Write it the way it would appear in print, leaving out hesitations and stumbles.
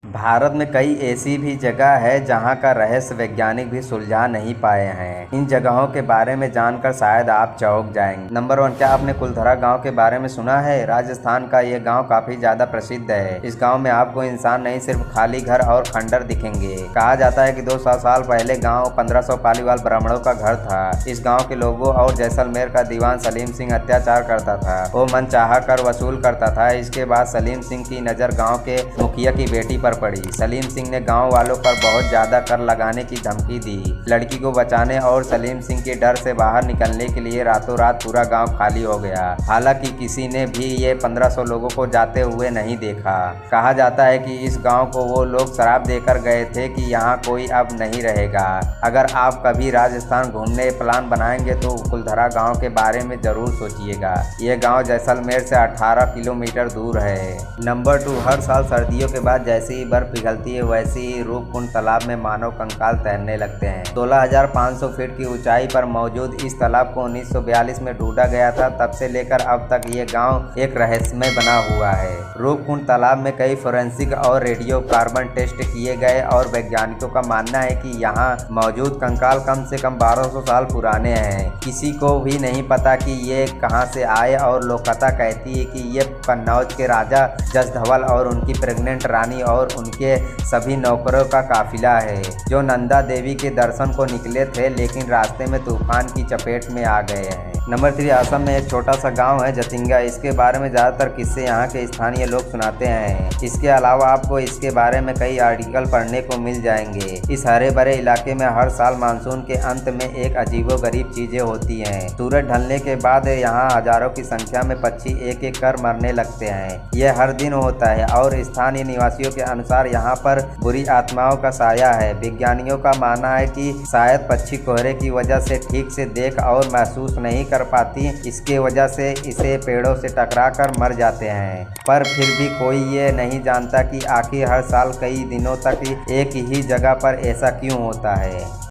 भारत में कई ऐसी भी जगह है जहां का रहस्य वैज्ञानिक भी सुलझा नहीं पाए हैं। इन जगहों के बारे में जानकर शायद आप चौंक जाएंगे। नंबर 1, क्या आपने कुलधरा गांव के बारे में सुना है? राजस्थान का ये गांव काफी ज्यादा प्रसिद्ध है। इस गांव में आपको इंसान नहीं सिर्फ खाली घर और खंडर दिखेंगे। कहा जाता है कि 200 साल पहले गाँव 1500 पालीवाल ब्राह्मणों का घर था। इस गाँव के लोगों और जैसलमेर का दीवान सलीम सिंह अत्याचार करता था। वो मनचाहा कर वसूल करता था। इसके बाद सलीम सिंह की नजर गाँव के मुखिया की बेटी पर पड़ी। सलीम सिंह ने गांव वालों पर बहुत ज्यादा कर लगाने की धमकी दी। लड़की को बचाने और सलीम सिंह के डर से बाहर निकलने के लिए रातों रात पूरा गांव खाली हो गया। हालांकि किसी ने भी ये 1500 लोगों को जाते हुए नहीं देखा। कहा जाता है कि इस गांव को वो लोग शराब देकर गए थे कि यहाँ कोई अब नहीं रहेगा। अगर आप कभी राजस्थान घूमने प्लान बनाएंगे तो कुलधरा गाँव के बारे में जरूर सोचिएगा। ये गाँव जैसलमेर से 18 किलोमीटर दूर है। नंबर 2, हर साल सर्दियों के बाद जैसे ही बर्फ पिघलती है वैसे ही रूपकुंड तालाब में मानव कंकाल तैरने लगते हैं। 16,500 फीट की ऊंचाई पर मौजूद इस तालाब को 1942 में ढूंढा गया था। तब से लेकर अब तक ये गांव एक रहस्यमय बना हुआ है। रूपकुंड तालाब में कई फोरेंसिक और रेडियो कार्बन टेस्ट किए गए और वैज्ञानिकों का मानना है कि यहाँ मौजूद कंकाल कम से कम 1200 साल पुराने हैं। किसी को भी नहीं पता कि ये कहाँ से आए और लोककथा कहती है कि ये कन्नौज के राजा जसधवल और उनकी प्रेग्नेंट रानी और उनके सभी नौकरों का काफिला है, जो नंदा देवी के दर्शन को निकले थे लेकिन रास्ते में तूफान की चपेट में आ गए हैं। नंबर 3, असम में एक छोटा सा गांव है जतिंगा। इसके बारे में ज़्यादातर किस्से यहाँ के स्थानीय लोग सुनाते हैं। इसके अलावा आपको इसके बारे में कई आर्टिकल पढ़ने को मिल जाएंगे। इस हरे भरे इलाके में हर साल मानसून के अंत में एक अजीबोगरीब चीजें होती हैं। सूरज ढलने के बाद यहाँ हजारों की संख्या में पक्षी एक एक कर मरने लगते हैं। यह हर दिन होता है और स्थानीय निवासियों के अनुसार यहाँ पर बुरी आत्माओं का साया है। विज्ञानियों का मानना है कि शायद पक्षी कोहरे की वजह से ठीक से देख और महसूस नहीं कर पाती, इसके वजह से इसे पेड़ों से टकराकर मर जाते हैं। पर फिर भी कोई ये नहीं जानता कि आखिर हर साल कई दिनों तक एक ही जगह पर ऐसा क्यों होता है।